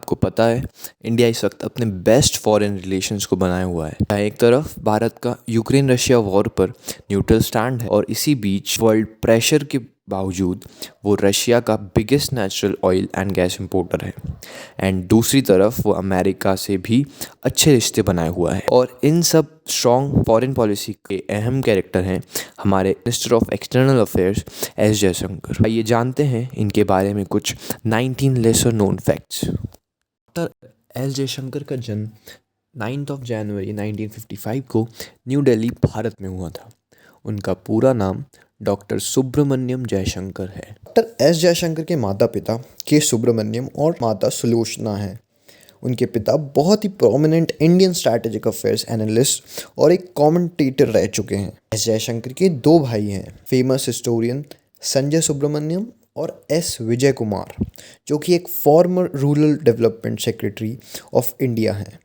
आपको पता है इंडिया इस वक्त अपने बेस्ट फॉरेन रिलेशंस को बनाए हुआ है। जहाँ एक तरफ भारत का यूक्रेन रशिया वॉर पर न्यूट्रल स्टैंड है और इसी बीच वर्ल्ड प्रेशर के बावजूद वो रशिया का biggest natural oil and gas importer है। एंड दूसरी तरफ वो अमेरिका से भी अच्छे रिश्ते बनाए हुआ है। और इन सब स्ट्रॉन्ग फॉरेन पॉलिसी के अहम कैरेक्टर हैं हमारे minister of external affairs S Jaishankar. आइए जानते हैं इनके बारे में कुछ 19 lesser known facts. Doctor S Jaishankar का जन्म 9 जनवरी 1955 को न्यू दिल्ली भारत में हुआ था। उनका पूरा नाम डॉक्टर सुब्रमण्यम जयशंकर है। डॉक्टर एस जयशंकर के माता पिता के सुब्रमण्यम और माता सुलोचना हैं। उनके पिता बहुत ही prominent Indian strategic affairs analyst और एक कमेंटेटर रह चुके हैं। एस जयशंकर के दो भाई हैं, फेमस हिस्टोरियन संजय सुब्रमण्यम और एस विजय कुमार, जो कि एक farmer rural development secretary of India हैं।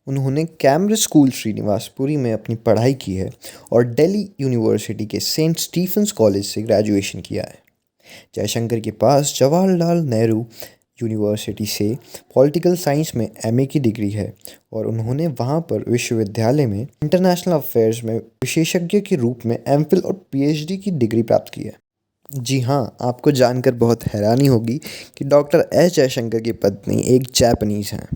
उन्होंने कैम्ब्रिज स्कूल श्रीनिवासपुरी में अपनी पढ़ाई की है और दिल्ली यूनिवर्सिटी के सेंट स्टीफेंस कॉलेज से ग्रेजुएशन किया है। जयशंकर के पास जवाहरलाल नेहरू यूनिवर्सिटी से पॉलिटिकल साइंस में एमए की डिग्री है और उन्होंने वहाँ पर विश्वविद्यालय में इंटरनेशनल अफेयर्स में विशेषज्ञ के रूप में एमफिल और पीएचडी की डिग्री प्राप्त की है। जी हाँ, आपको जानकर बहुत हैरानी होगी कि डॉक्टर एस जयशंकर की पत्नी एक जापानीज़ हैं।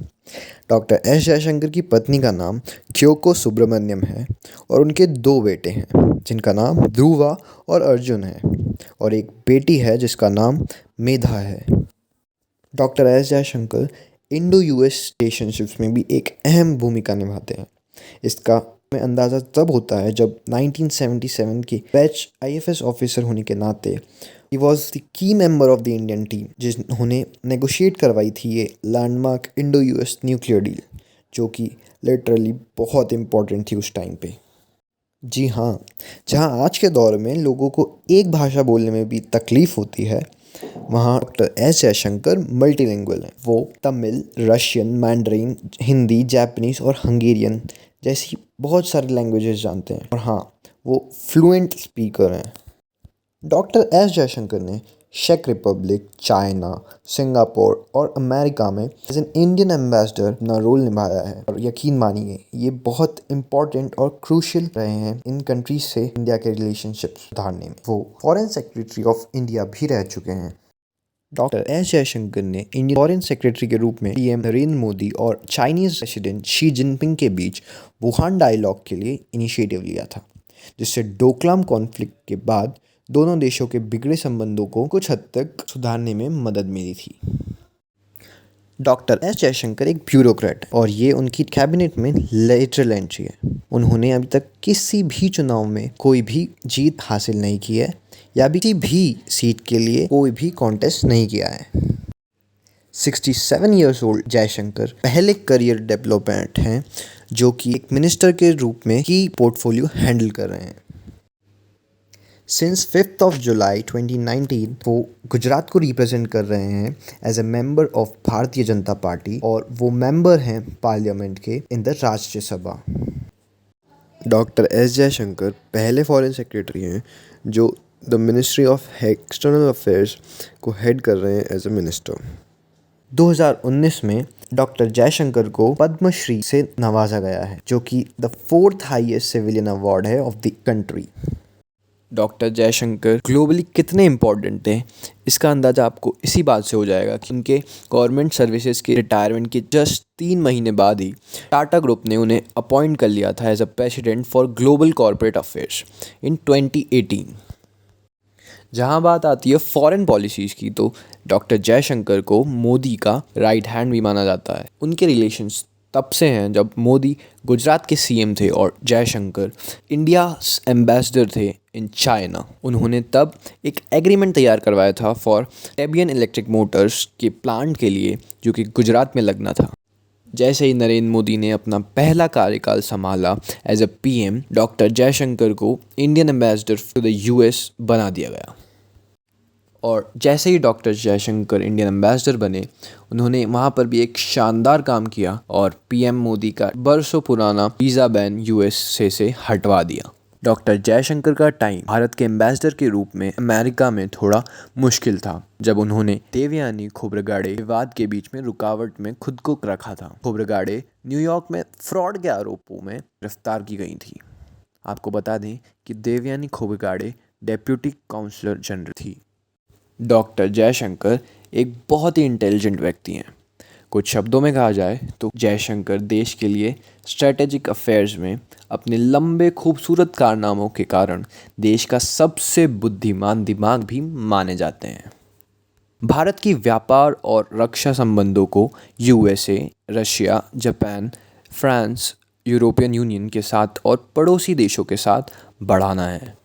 डॉक्टर एस जयशंकर की पत्नी का नाम क्योको सुब्रमण्यम है और उनके दो बेटे हैं जिनका नाम ध्रुवा और अर्जुन है, और एक बेटी है जिसका नाम मेधा है। Doctor S Jaishankar Indo US relationships में भी एक अहम भूमिका निभाते हैं। इसका में अंदाज़ा तब होता है जब 1977 के बैच आईएफएस ऑफिसर होने के नाते he was the key member of the Indian team जिन्होंने नेगोशिएट करवाई थी ये landmark Indo US nuclear deal, जो कि लिटरली बहुत इम्पोर्टेंट थी उस टाइम पे। जी हाँ, जहाँ आज के दौर में लोगों को एक भाषा बोलने में भी तकलीफ़ होती है, वहाँ डॉक्टर एस जयशंकर मल्टीलिंगुअल हैं। वो Tamil, Russian, Mandarin, Hindi, Japanese और हंगेरियन जैसी बहुत सारी लैंग्वेजेस जानते हैं और हाँ, वो फ्लुएंट स्पीकर हैं। डॉक्टर एस जयशंकर ने चेक रिपब्लिक, चाइना, सिंगापुर और अमेरिका में एज एन इंडियन एम्बेसडर अपना रोल निभाया है और यकीन मानिए ये बहुत इंपॉर्टेंट और क्रूशियल रहे हैं इन कंट्रीज से इंडिया के रिलेशनशिप सुधारने में। वो फॉरेन सेक्रेटरी ऑफ इंडिया भी रह चुके हैं। डॉक्टर एस जयशंकर ने इंडियन फॉरेन सेक्रेटरी के रूप में पीएम नरेंद्र मोदी और चाइनीज़ प्रेसिडेंट शी जिनपिंग के बीच वुहान डायलॉग के लिए इनिशिएटिव लिया था, जिससे डोकलाम कॉन्फ्लिक्ट के बाद दोनों देशों के बिगड़े संबंधों को कुछ हद तक सुधारने में मदद मिली थी। डॉक्टर एस जयशंकर एक ब्यूरोक्रेट और ये उनकी कैबिनेट में लेटरल एंट्री है। उन्होंने अभी तक किसी भी चुनाव में कोई भी जीत हासिल नहीं की है या किसी भी सीट के लिए कोई भी कॉन्टेस्ट नहीं किया है। 67 ईयर्स ओल्ड जयशंकर पहले करियर डेवलपमेंट हैं जो कि एक मिनिस्टर के रूप में की पोर्टफोलियो हैंडल कर रहे हैं। सिंस 5 जुलाई 2019 वो गुजरात को रिप्रेजेंट कर रहे हैं as a member of Bharatiya Janata party और वो मेंबर हैं पार्लियामेंट के in the Rajya Sabha. Doctor S Jaishankar पहले फॉरेन सेक्रेटरी हैं जो the ministry of external affairs को हेड कर रहे हैं एज ए मिनिस्टर। 2019 में डॉक्टर जयशंकर को पद्मश्री से नवाजा गया है, जो कि the 4th highest civilian award है of the country. Doctor Jaishankar globally कितने इम्पोर्टेंट हैं इसका अंदाज़ा आपको इसी बात से हो जाएगा कि उनके गवर्नमेंट सर्विसेज के रिटायरमेंट के जस्ट 3 महीने बाद ही टाटा ग्रुप ने उन्हें अपॉइंट कर लिया था as a president for global corporate affairs in 2018। जहां बात आती है फॉरेन पॉलिसीज़ की तो डॉक्टर जयशंकर को मोदी का राइट हैंड भी माना जाता है। उनके रिलेशंस तब से हैं जब मोदी गुजरात के सीएम थे और जयशंकर इंडिया एम्बेसडर थे इन चाइना। उन्होंने तब एक एग्रीमेंट तैयार करवाया था फॉर टेबियन इलेक्ट्रिक मोटर्स के प्लांट के लिए जो कि गुजरात में लगना था। जैसे ही नरेंद्र मोदी ने अपना पहला कार्यकाल संभाला as a PM, doctor Jaishankar को Indian ambassador to the US बना दिया गया। और जैसे ही डॉक्टर जयशंकर इंडियन एम्बेसडर बने, उन्होंने वहाँ पर भी एक शानदार काम किया और पीएम मोदी का बरसों पुराना वीज़ा बैन यूएस से हटवा दिया। डॉक्टर जयशंकर का टाइम भारत के एम्बेसडर के रूप में अमेरिका में थोड़ा मुश्किल था, जब उन्होंने देवयानी खोब्रगड़े विवाद के बीच में रुकावट में खुद को रखा था। खोब्रगड़े न्यूयॉर्क में फ्रॉड के आरोपों में गिरफ्तार की गई थी। आपको बता दें कि देवयानी खोब्रगड़े डेप्यूटी काउंसलर जनरल थी। डॉक्टर जयशंकर एक बहुत ही इंटेलिजेंट व्यक्ति हैं। कुछ शब्दों में कहा जाए तो जयशंकर देश के लिए स्ट्रेटेजिक अफेयर्स में अपने लंबे खूबसूरत कारनामों के कारण देश का सबसे बुद्धिमान दिमाग भी माने जाते हैं। भारत की व्यापार और रक्षा संबंधों को USA, Russia, Japan, France, European union के साथ और पड़ोसी देशों के साथ बढ़ाना है।